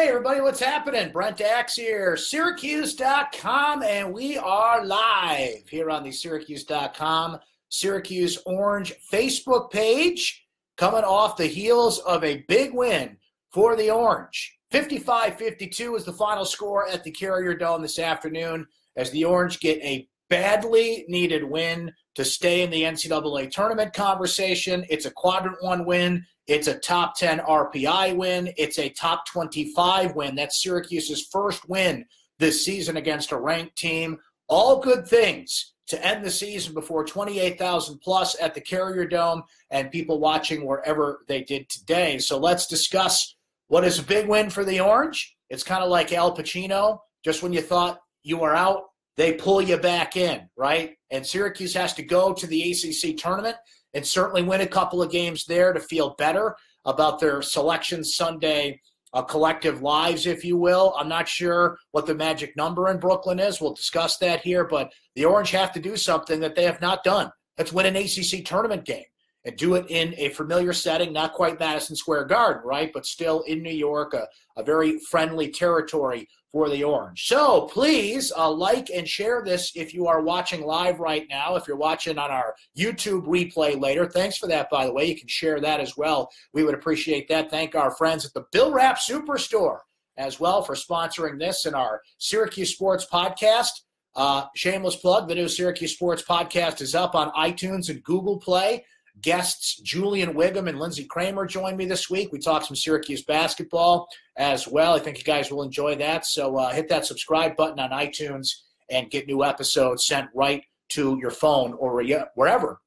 Hey, everybody, what's happening? Brent Axe here, syracuse.com, and we are live here on the syracuse.com Syracuse Orange Facebook page, coming off the heels of a big win for the Orange. 55-52 is the final score at the Carrier Dome this afternoon as the Orange get a badly needed win to stay in the NCAA tournament conversation. It's a quadrant one win. It's a top 10 RPI win. It's a top 25 win. That's Syracuse's first win this season against a ranked team. All good things to end the season before 28,000 plus at the Carrier Dome and people watching wherever they did today. So let's discuss what is a big win for the Orange. It's kind of like Al Pacino. Just when you thought you were out, they pull you back in, right? And Syracuse has to go to the ACC tournament and certainly win a couple of games there to feel better about their Selection Sunday collective lives, if you will. I'm not sure what the magic number in Brooklyn is. We'll discuss that here, but the Orange have to do something that they have not done. That's win an ACC tournament game and do it in a familiar setting, not quite Madison Square Garden, right, but still in New York, a very friendly territory for the Orange. So please like and share this if you are watching live right now. If you're watching on our YouTube replay later, thanks for that, by the way. You can share that as well. We would appreciate that. Thank our friends at the Bill Wrap Superstore as well for sponsoring this in our Syracuse Sports Podcast. Shameless plug, the new Syracuse Sports Podcast is up on iTunes and Google Play. Guests Julian Wiggum and Lindsey Kramer joined me this week. We talked some Syracuse basketball as well. I think you guys will enjoy that. So hit that subscribe button on iTunes and get new episodes sent right to your phone or wherever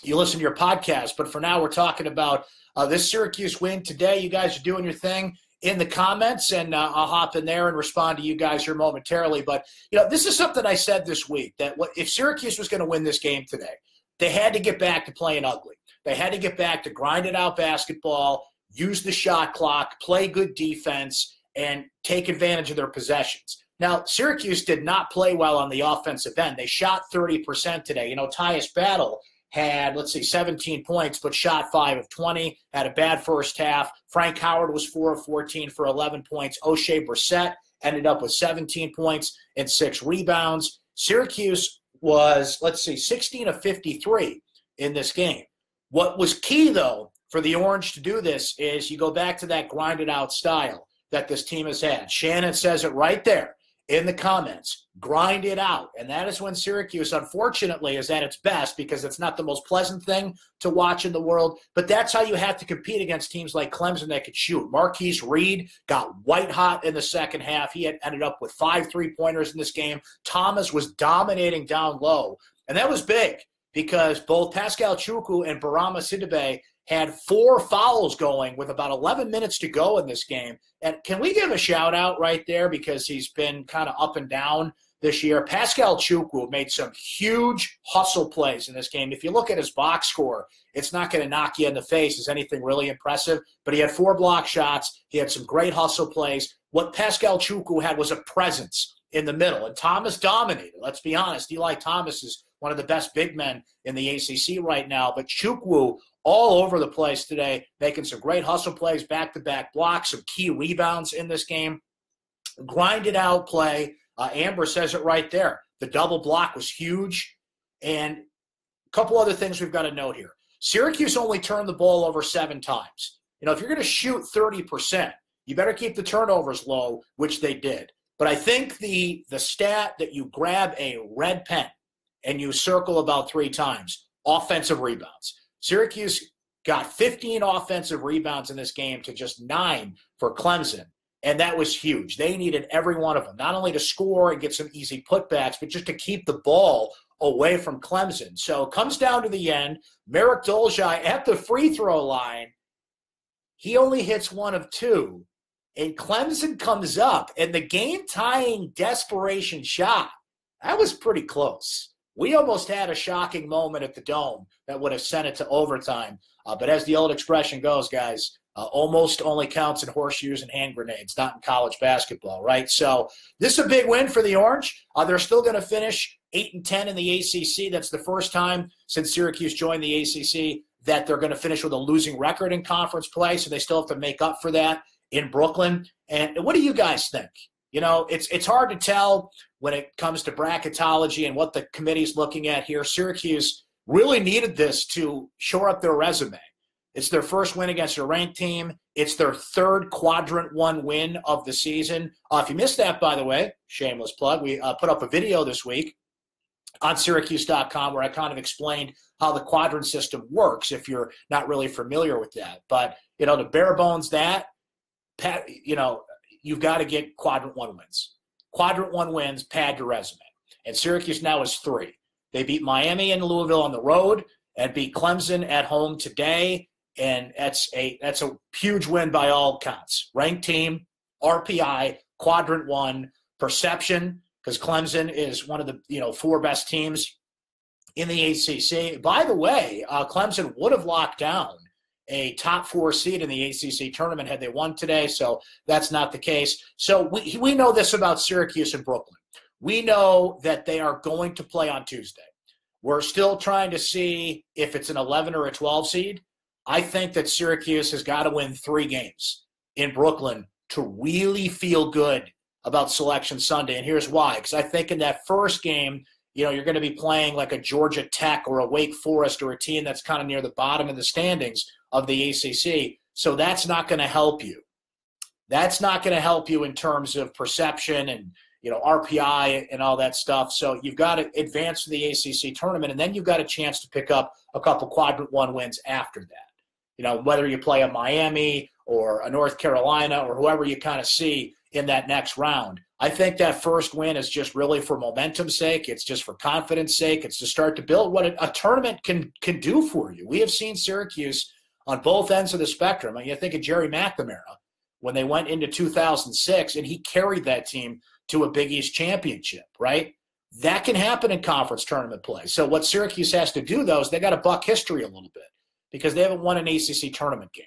you listen to your podcast. But for now, we're talking about this Syracuse win today. You guys are doing your thing in the comments, and I'll hop in there and respond to you guys here momentarily. But, this is something I said this week, that if Syracuse was going to win this game today, they had to get back to playing ugly. They had to get back to grinded out basketball, use the shot clock, play good defense, and take advantage of their possessions. Now, Syracuse did not play well on the offensive end. They shot 30% today. Tyus Battle had, 17 points, but shot 5 of 20, had a bad first half. Frank Howard was 4 of 14 for 11 points. O'Shea Brissett ended up with 17 points and 6 rebounds. Syracuse was, 16 of 53 in this game. What was key, though, for the Orange to do this is you go back to that grinded-out style that this team has had. Shannon says it right there in the comments, grind it out. And that is when Syracuse, unfortunately, is at its best because it's not the most pleasant thing to watch in the world. But that's how you have to compete against teams like Clemson that could shoot. Marquise Reed got white hot in the second half. He had ended up with 5 3-pointers in this game. Thomas was dominating down low. And that was big because both Pascal Chukwu and Barama Sidibe had 4 fouls going with about 11 minutes to go in this game. And can we give a shout-out right there because he's been kind of up and down this year? Pascal Chukwu made some huge hustle plays in this game. If you look at his box score, it's not going to knock you in the face as anything really impressive, but he had 4 block shots. He had some great hustle plays. What Pascal Chukwu had was a presence in the middle, and Thomas dominated. Let's be honest. Eli Thomas is one of the best big men in the ACC right now, but Chukwu all over the place today, making some great hustle plays, back-to-back blocks, some key rebounds in this game. Grinded out play. Amber says it right there. The double block was huge. And a couple other things we've got to note here. Syracuse only turned the ball over 7 times. If you're going to shoot 30%, you better keep the turnovers low, which they did. But I think the stat that you grab a red pen and you circle about 3 times, offensive rebounds. Syracuse got 15 offensive rebounds in this game to just 9 for Clemson, and that was huge. They needed every one of them, not only to score and get some easy putbacks, but just to keep the ball away from Clemson. So it comes down to the end. Merrick Dolezaj at the free throw line, he only hits 1 of 2, and Clemson comes up, and the game-tying desperation shot, that was pretty close. We almost had a shocking moment at the Dome that would have sent it to overtime. But as the old expression goes, guys, almost only counts in horseshoes and hand grenades, not in college basketball, right? So this is a big win for the Orange. They're still going to finish 8-10 in the ACC. That's the first time since Syracuse joined the ACC that they're going to finish with a losing record in conference play, so they still have to make up for that in Brooklyn. And what do you guys think? You know, it's hard to tell when it comes to bracketology and what the committee's looking at here. Syracuse really needed this to shore up their resume. It's their first win against a ranked team. It's their third quadrant one win of the season. If you missed that, by the way, shameless plug, we put up a video this week on syracuse.com where I kind of explained how the quadrant system works if you're not really familiar with that. But, you know, to bare bones that, you know, you've got to get quadrant one wins. Quadrant one wins pad your resume. And Syracuse now is 3. They beat Miami and Louisville on the road and beat Clemson at home today. And that's a huge win by all counts. Ranked team, RPI, quadrant one, perception, because Clemson is one of the 4 best teams in the ACC. By the way, Clemson would have locked down a top 4 seed in the ACC tournament had they won today, so that's not the case. So we know this about Syracuse and Brooklyn. We know that they are going to play on Tuesday. We're still trying to see if it's an 11 or a 12 seed. I think that Syracuse has got to win 3 games in Brooklyn to really feel good about Selection Sunday, and here's why. Because I think in that first game, you know, you're going to be playing like a Georgia Tech or a Wake Forest or a team that's kind of near the bottom of the standings of the ACC. So that's not going to help you. That's not going to help you in terms of perception and, you know, RPI and all that stuff. So you've got to advance to the ACC tournament, and then you've got a chance to pick up a couple quadrant one wins after that. You know, whether you play a Miami or a North Carolina or whoever you kind of see in that next round. I think that first win is just really for momentum's sake. It's just for confidence sake. It's to start to build what a tournament can do for you. We have seen Syracuse on both ends of the spectrum. I mean, you think of Jerry McNamara when they went into 2006, and he carried that team to a Big East championship, right? That can happen in conference tournament play. So what Syracuse has to do, though, is they got to buck history a little bit because they haven't won an ACC tournament game.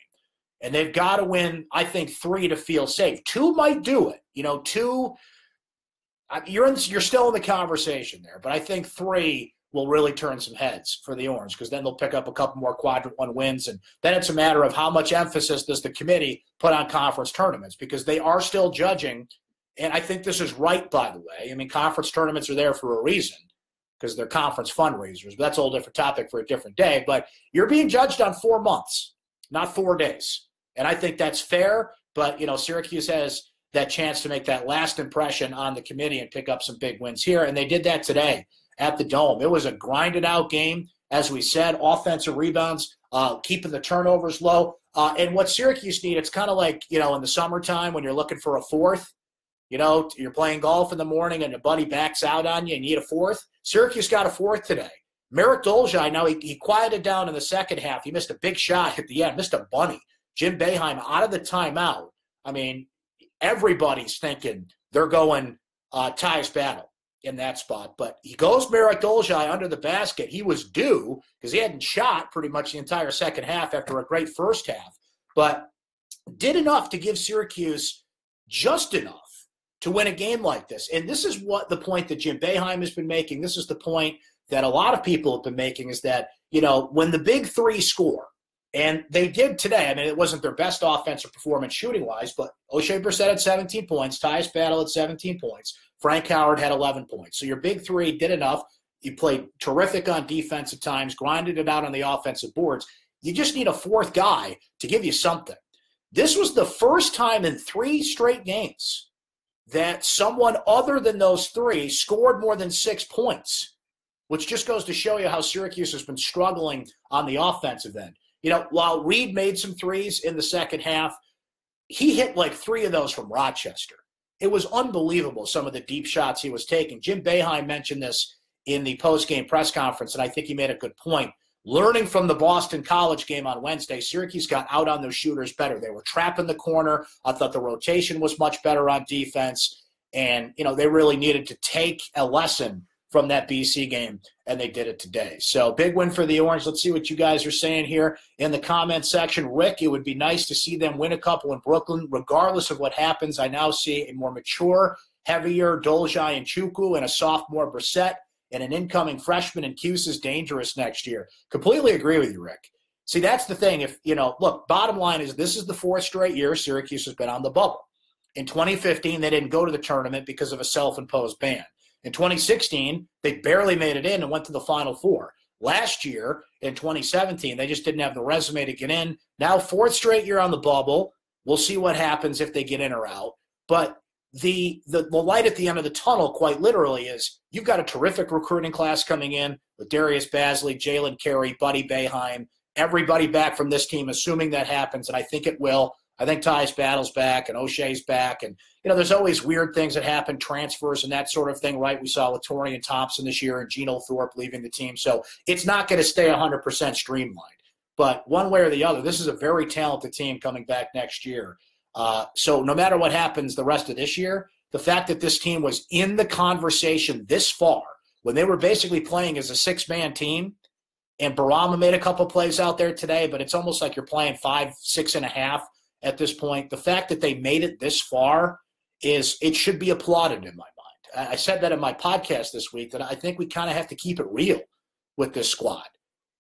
And they've got to win, I think, 3 to feel safe. 2 might do it. You know, 2, you're still in the conversation there. But I think 3 will really turn some heads for the Orange because then they'll pick up a couple more quadrant one wins. And then it's a matter of how much emphasis does the committee put on conference tournaments because they are still judging. And I think this is right, by the way. I mean, conference tournaments are there for a reason because they're conference fundraisers. But that's a whole different topic for a different day. But you're being judged on 4 months, not 4 days. And I think that's fair, but, you know, Syracuse has that chance to make that last impression on the committee and pick up some big wins here, and they did that today at the Dome. It was a grinded-out game, as we said, offensive rebounds, keeping the turnovers low. And what Syracuse need, it's kind of like, you know, in the summertime when you're looking for a fourth, you know, you're playing golf in the morning and a buddy backs out on you and you need a fourth. Syracuse got a fourth today. Merrick Dolezaj, now he quieted down in the second half. He missed a big shot at the end, missed a bunny. Jim Boeheim out of the timeout. I mean, everybody's thinking they're going Tyus battle in that spot. But he goes Merrick Dolezaj under the basket. He was due because he hadn't shot pretty much the entire second half after a great first half. But did enough to give Syracuse just enough to win a game like this. And this is what the point that Jim Boeheim has been making. This is the point that a lot of people have been making is that, you know, when the big 3 score, and they did today. I mean, it wasn't their best offensive performance shooting-wise, but O'Shea Brissett had 17 points, Tyus Battle had 17 points, Frank Howard had 11 points. So your big 3 did enough. You played terrific on defense at times, grinded it out on the offensive boards. You just need a 4th guy to give you something. This was the first time in 3 straight games that someone other than those 3 scored more than 6 points, which just goes to show you how Syracuse has been struggling on the offensive end. You know, while Reed made some threes in the second half, he hit like 3 of those from Rochester. It was unbelievable, some of the deep shots he was taking. Jim Boeheim mentioned this in the post-game press conference, and I think he made a good point. Learning from the Boston College game on Wednesday, Syracuse got out on those shooters better. They were trapping the corner. I thought the rotation was much better on defense. And, you know, they really needed to take a lesson from that BC game, and they did it today. So big win for the Orange. Let's see what you guys are saying here in the comment section. Rick, it would be nice to see them win a couple in Brooklyn. Regardless of what happens, I now see a more mature, heavier Dolezaj and Chukwu and a sophomore Brissett and an incoming freshman, and Cuse is dangerous next year. Completely agree with you, Rick. See, that's the thing. If, look, bottom line is this is the fourth straight year Syracuse has been on the bubble. In 2015, they didn't go to the tournament because of a self-imposed ban. In 2016, they barely made it in and went to the Final Four. Last year, in 2017, they just didn't have the resume to get in. Now, fourth straight year on the bubble. We'll see what happens if they get in or out. But the light at the end of the tunnel, quite literally, is you've got a terrific recruiting class coming in with Darius Bazley, Jalen Carey, Buddy Boeheim, everybody back from this team, assuming that happens, and I think it will. I think Tyus Battle's back and O'Shea's back. And, there's always weird things that happen, transfers and that sort of thing, right? We saw with Torian Thompson this year and Geno Thorpe leaving the team. So it's not going to stay 100% streamlined. But one way or the other, this is a very talented team coming back next year. So no matter what happens the rest of this year, the fact that this team was in the conversation this far, when they were basically playing as a six-man team, and Barama made a couple plays out there today, but it's almost like you're playing 5, 6.5 at this point. The fact that they made it this far it should be applauded in my mind. I said that in my podcast this week, that I think we kind of have to keep it real with this squad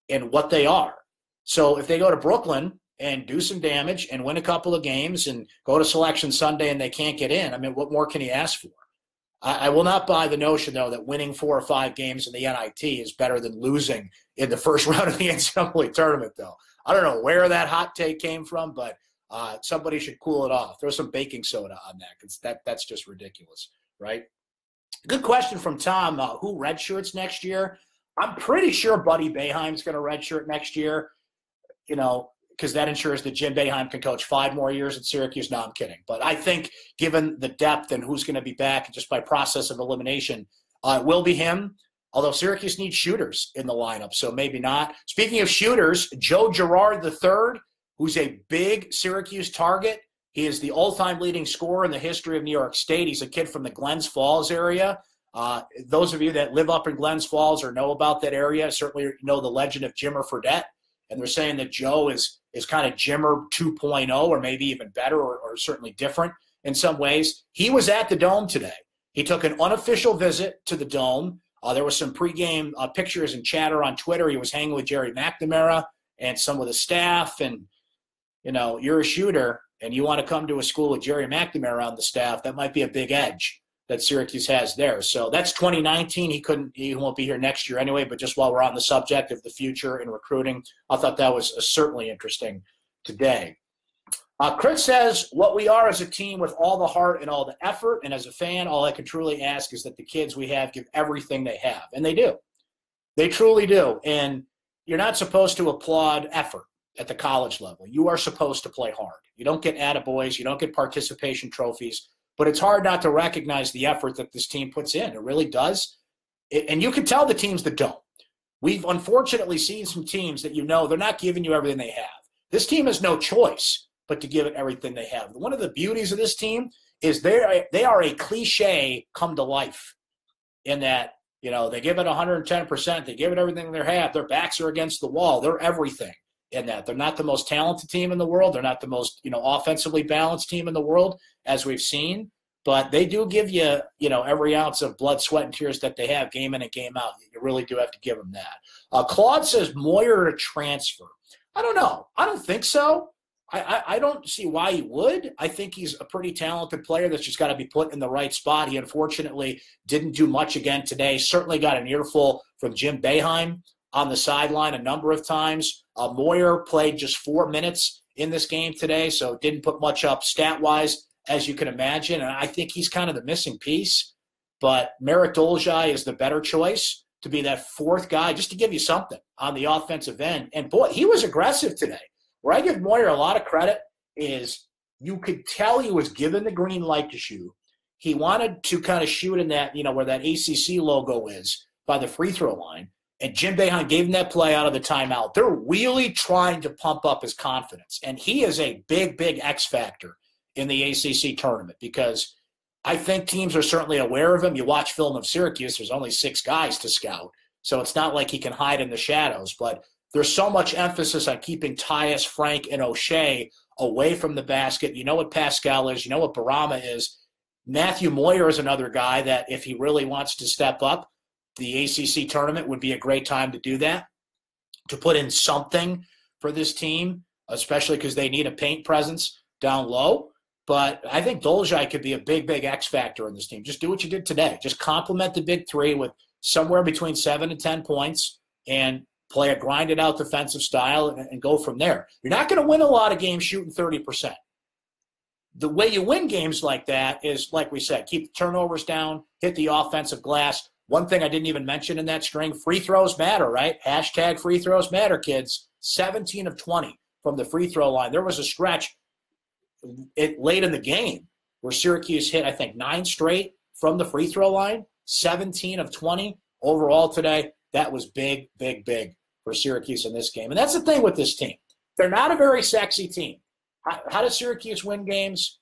and what they are. So if they go to Brooklyn and do some damage and win a couple of games and go to Selection Sunday and they can't get in, I mean, what more can you ask for? I will not buy the notion, though, that winning 4 or 5 games in the NIT is better than losing in the first round of the NCAA tournament, though. I don't know where that hot take came from, but somebody should cool it off. Throw some baking soda on that, because that's just ridiculous, right? Good question from Tom. Who redshirts next year? I'm pretty sure Buddy Boeheim's going to redshirt next year, because that ensures that Jim Boeheim can coach 5 more years at Syracuse. No, I'm kidding. But I think given the depth and who's going to be back just by process of elimination, it will be him, although Syracuse needs shooters in the lineup, so maybe not. Speaking of shooters, Joe Girard III, who's a big Syracuse target. He is the all-time leading scorer in the history of New York State. He's a kid from the Glens Falls area. Those of you that live up in Glens Falls or know about that area certainly know the legend of Jimmer Fredette. And they're saying that Joe is kind of Jimmer 2.0, or maybe even better, or certainly different in some ways. He was at the Dome today. He took an unofficial visit to the Dome. There was some pregame pictures and chatter on Twitter. He was hanging with Jerry McNamara and some of the staff. And, you're a shooter and you want to come to a school with Jerry McNamara on the staff, that might be a big edge that Syracuse has there. So that's 2019. He won't be here next year anyway, but just while we're on the subject of the future in recruiting, I thought that was certainly interesting today. Chris says, what we are as a team with all the heart and all the effort, and as a fan, all I can truly ask is that the kids we have give everything they have. And they do. They truly do. And you're not supposed to applaud effort at the college level. You are supposed to play hard. You don't get attaboys. You don't get participation trophies. But it's hard not to recognize the effort that this team puts in. It really does. And you can tell the teams that don't. We've unfortunately seen some teams that they're not giving you everything they have. This team has no choice but to give it everything they have. One of the beauties of this team is they are a cliche come to life in that, they give it 110%. They give it everything they have. Their backs are against the wall. They're everything in that. They're not the most talented team in the world. They're not the most, offensively balanced team in the world, as we've seen. But they do give you, every ounce of blood, sweat, and tears that they have game in and game out. You really do have to give them that. Claude says Moyer to transfer. I don't know. I don't think so. I don't see why he would. I think he's a pretty talented player that's just got to be put in the right spot. He unfortunately didn't do much again today. Certainly got an earful from Jim Boeheim on the sideline a number of times. Moyer played just 4 minutes in this game today, so didn't put much up stat-wise, as you can imagine. And I think he's kind of the missing piece. But Merrick Dolezaj is the better choice to be that fourth guy, just to give you something on the offensive end. And, boy, he was aggressive today. Where I give Moyer a lot of credit is you could tell he was given the green light to shoot. He wanted to kind of shoot in that, where that ACC logo is by the free throw line. And Jim Boeheim gave him that play out of the timeout. They're really trying to pump up his confidence. And he is a big, big X factor in the ACC tournament, because I think teams are certainly aware of him. You watch film of Syracuse, there's only 6 guys to scout. So it's not like he can hide in the shadows. But there's so much emphasis on keeping Tyus, Frank, and O'Shea away from the basket. You know what Pascal is. You know what Barama is. Matthew Moyer is another guy that if he really wants to step up, the ACC tournament would be a great time to do that, to put in something for this team, especially because they need a paint presence down low. But I think Dolezaj could be a big, big X factor in this team. Just do what you did today. Just complement the big three with somewhere between 7 and 10 points and play a grinded-out defensive style and go from there. You're not going to win a lot of games shooting 30%. The way you win games like that is, like we said, keep the turnovers down, hit the offensive glass. One thing I didn't even mention in that string, free throws matter, right? Hashtag free throws matter, kids. 17 of 20 from the free throw line. There was a stretch late in the game where Syracuse hit, I think, 9 straight from the free throw line, 17 of 20 overall today. That was big, big, big for Syracuse in this game. And that's the thing with this team. They're not a very sexy team. How does Syracuse win games?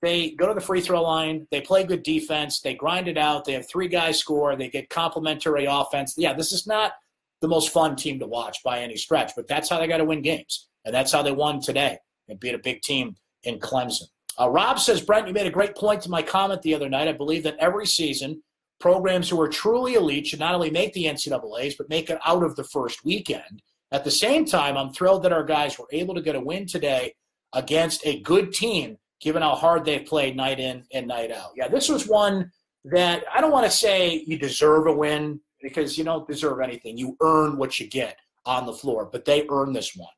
They go to the free throw line. They play good defense. They grind it out. They have 3 guys score. They get complementary offense. Yeah, this is not the most fun team to watch by any stretch, but that's how they got to win games. And that's how they won today and beat a big team in Clemson. Rob says, Brent, you made a great point to my comment the other night. I believe that every season, programs who are truly elite should not only make the NCAAs, but make it out of the first weekend. At the same time, I'm thrilled that our guys were able to get a win today against a good team, given how hard they've played night in and night out. Yeah, this was one that I don't want to say you deserve a win because you don't deserve anything. You earn what you get on the floor, but they earned this one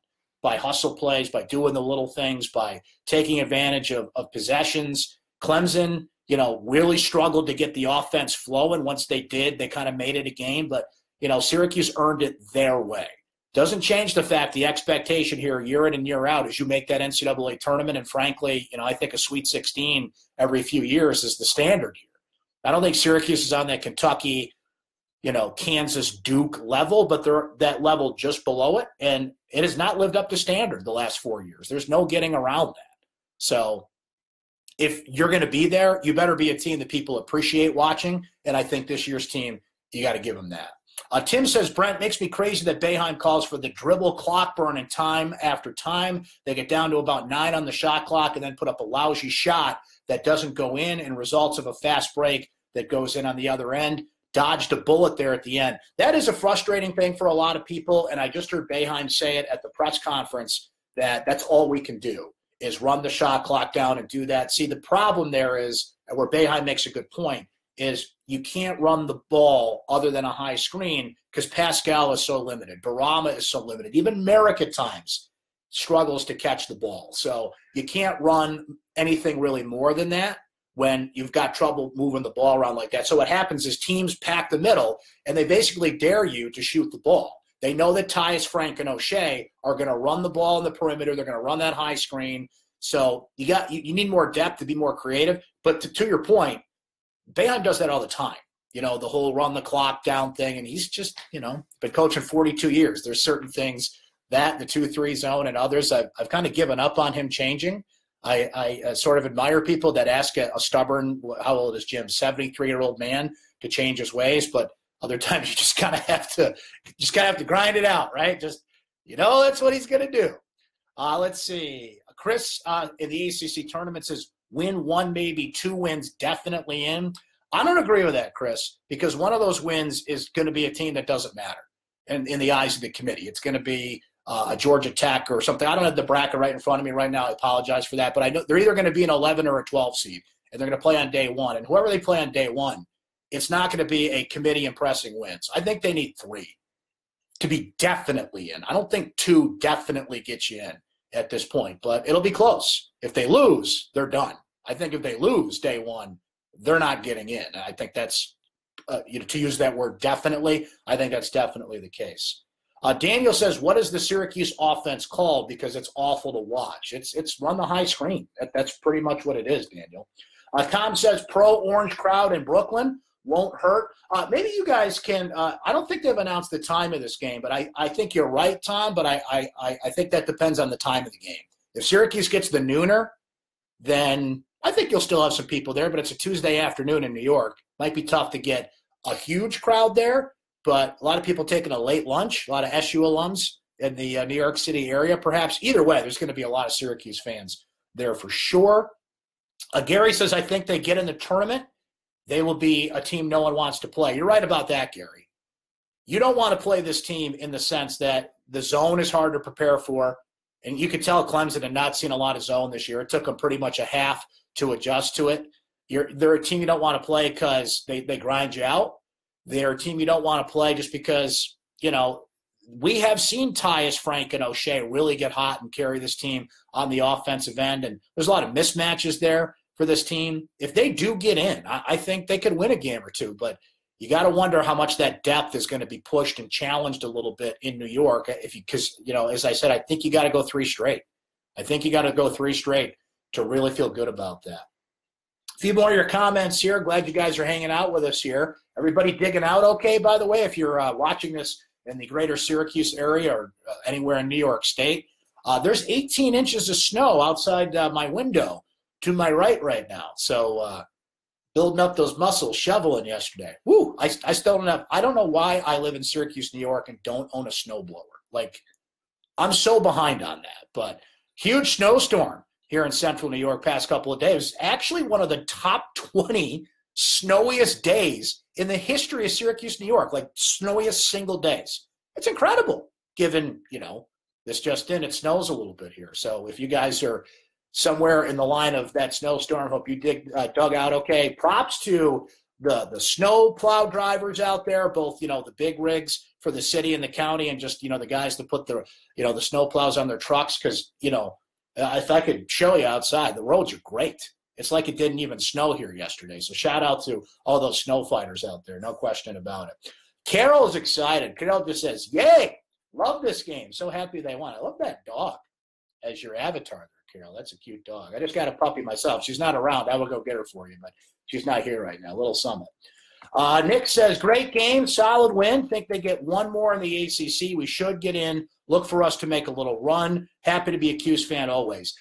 by hustle plays, by doing the little things, by taking advantage of possessions. Clemson, really struggled to get the offense flowing. Once they did, they kind of made it a game, but, Syracuse earned it their way. Doesn't change the fact the expectation here year in and year out is you make that NCAA tournament, and frankly, I think a Sweet 16 every few years is the standard here. I don't think Syracuse is on that Kentucky, Kansas, Duke level, but they're that level just below it, and it has not lived up to standard the last 4 years. There's no getting around that. So if you're going to be there, you better be a team that people appreciate watching, and I think this year's team, you got to give them that. Tim says, Brent, makes me crazy that Boeheim calls for the dribble clock burning time after time. They get down to about 9 on the shot clock and then put up a lousy shot that doesn't go in and results of a fast break that goes in on the other end. Dodged a bullet there at the end. That is a frustrating thing for a lot of people, and I just heard Boeheim say it at the press conference that that's all we can do is run the shot clock down and do that. See, the problem there is, where Boeheim makes a good point, is you can't run the ball other than a high screen because Pascal is so limited. Barama is so limited. Even Merrick at times struggles to catch the ball. So you can't run anything really more than that when you've got trouble moving the ball around like that. So what happens is teams pack the middle, and they basically dare you to shoot the ball. They know that Tyus, Frank, and O'Shea are going to run the ball in the perimeter. They're going to run that high screen. So you need more depth to be more creative. But to your point, Boeheim does that all the time. The whole run the clock down thing, and he's just, been coaching 42 years. There's certain things that the 2-3 zone and others, I've kind of given up on him changing. I sort of admire people that ask a stubborn, how old is Jim, 73-year-old man to change his ways, but other times you just kind of have to grind it out, right? Just, that's what he's going to do. Let's see. Chris in the ACC tournament says, win 1, maybe 2 wins, definitely in. I don't agree with that, Chris, because one of those wins is going to be a team that doesn't matter in the eyes of the committee. It's going to be a Georgia Tech or something. I don't have the bracket right in front of me right now. I apologize for that. But I know they're either going to be an 11 or a 12 seed, and they're going to play on day 1. And whoever they play on day 1, it's not going to be a committee impressing wins. I think they need 3 to be definitely in. I don't think 2 definitely gets you in at this point, but it'll be close. If they lose, they're done. I think if they lose day 1, they're not getting in. And I think that's, to use that word definitely, I think that's definitely the case. Daniel says, what is the Syracuse offense called? Because it's awful to watch. It's run the high screen. That's pretty much what it is, Daniel. Tom says, pro-orange crowd in Brooklyn won't hurt. Maybe you guys can I don't think they've announced the time of this game, but I think you're right, Tom, but I think that depends on the time of the game. If Syracuse gets the nooner, then I think you'll still have some people there, but it's a Tuesday afternoon in New York. Might be tough to get a huge crowd there, but a lot of people taking a late lunch, a lot of SU alums in the New York City area, perhaps. Either way, there's going to be a lot of Syracuse fans there for sure. Gary says, I think they get in the tournament. They will be a team no one wants to play. You're right about that, Gary. You don't want to play this team in the sense that the zone is hard to prepare for. And you could tell Clemson had not seen a lot of zone this year. It took them pretty much a half to adjust to it. They're a team you don't want to play because they grind you out. They're a team you don't want to play just because, we have seen Tyus, Frank, and O'Shea really get hot and carry this team on the offensive end. And there's a lot of mismatches there for this team. If they do get in, I think they could win a game or two. But you got to wonder how much that depth is going to be pushed and challenged a little bit in New York. Because, as I said, I think you got to go 3 straight. I think you got to go 3 straight to really feel good about that. A few more of your comments here. Glad you guys are hanging out with us here. Everybody digging out okay, by the way, if you're watching this in the greater Syracuse area or anywhere in New York State. There's 18 inches of snow outside my window to my right now. So building up those muscles, shoveling yesterday. Woo! I still don't have – I don't know why I live in Syracuse, New York, and don't own a snowblower. Like, I'm so behind on that. But huge snowstorm here in central New York past couple of days. Actually one of the top 20 snowiest days in the history of Syracuse, New York, like snowiest single days. It's incredible given, this just in, it snows a little bit here. So if you guys are somewhere in the line of that snowstorm, hope you dug out okay. Props to the snow plow drivers out there, both, the big rigs for the city and the county and just, the guys that put the snow plows on their trucks because, if I could show you outside, the roads are great. It's like it didn't even snow here yesterday. So shout out to all those snow fighters out there. No question about it. Carol is excited. Carol just says, yay, love this game. So happy they won. I love that dog as your avatar there, Carol. That's a cute dog. I just got a puppy myself. She's not around. I will go get her for you, but she's not here right now. Little Summit. Nick says, great game, solid win. Think they get one more in the ACC. We should get in. Look for us to make a little run. Happy to be a Cuse fan always.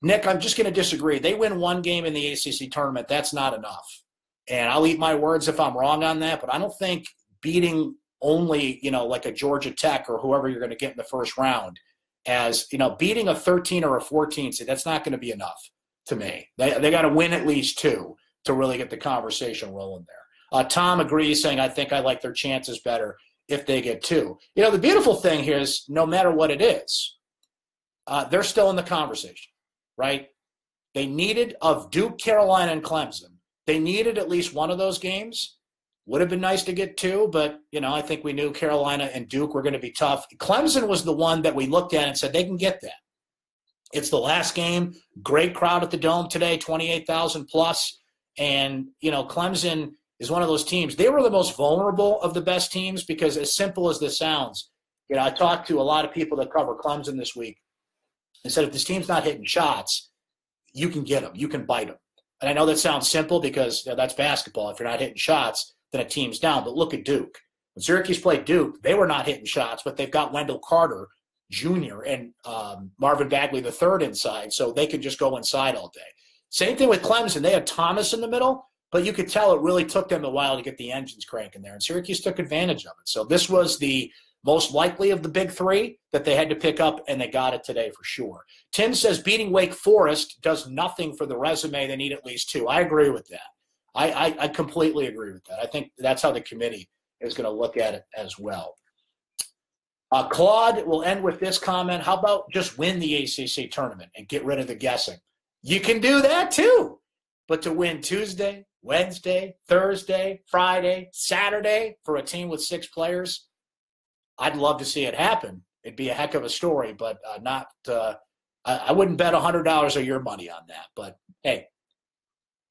Nick, I'm just going to disagree. They win one game in the ACC tournament. That's not enough. And I'll eat my words if I'm wrong on that, but I don't think beating only, like a Georgia Tech or whoever you're going to get in the first round as, beating a 13 or a 14 seed, that's not going to be enough to me. They got to win at least 2 to really get the conversation rolling there. Tom agrees, saying, I think I like their chances better if they get 2. The beautiful thing here is no matter what it is, they're still in the conversation. Right? They needed of Duke, Carolina, and Clemson. They needed at least one of those games. Would have been nice to get 2, but, I think we knew Carolina and Duke were going to be tough. Clemson was the one that we looked at and said they can get that. It's the last game. Great crowd at the Dome today, 28,000 plus. And, Clemson is one of those teams. They were the most vulnerable of the best teams because as simple as this sounds, I talked to a lot of people that cover Clemson this week. And said, if this team's not hitting shots, you can get them. You can bite them. And I know that sounds simple because that's basketball. If you're not hitting shots, then a team's down. But look at Duke. When Syracuse played Duke, they were not hitting shots, but they've got Wendell Carter Jr. and Marvin Bagley III inside, so they could just go inside all day. Same thing with Clemson. They had Thomas in the middle, but you could tell it really took them a while to get the engines cranking there. And Syracuse took advantage of it. So this was the most likely of the big 3 that they had to pick up, and they got it today for sure. Tim says beating Wake Forest does nothing for the resume. They need at least 2. I agree with that. I completely agree with that. I think that's how the committee is going to look at it as well. Claude will end with this comment. How about just win the ACC tournament and get rid of the guessing? You can do that too. But to win Tuesday, Wednesday, Thursday, Friday, Saturday for a team with 6 players, I'd love to see it happen. It'd be a heck of a story, but not. I wouldn't bet $100 of your money on that. But hey,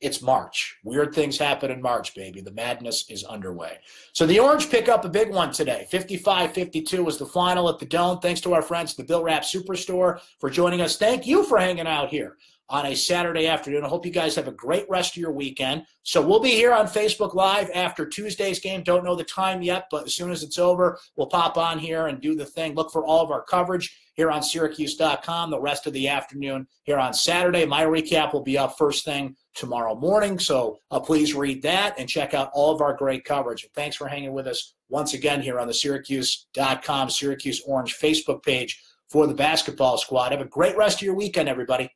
it's March. Weird things happen in March, baby. The madness is underway. So the Orange pick up a big one today. 55-52 was the final at the Dome. Thanks to our friends at the Bill Rapp Superstore for joining us. Thank you for hanging out here on a Saturday afternoon. I hope you guys have a great rest of your weekend. So we'll be here on Facebook Live after Tuesday's game. Don't know the time yet, but as soon as it's over, we'll pop on here and do the thing. Look for all of our coverage here on syracuse.com the rest of the afternoon here on Saturday. My recap will be up first thing tomorrow morning, so please read that and check out all of our great coverage. And thanks for hanging with us once again here on the syracuse.com Syracuse Orange Facebook page for the basketball squad. Have a great rest of your weekend, everybody.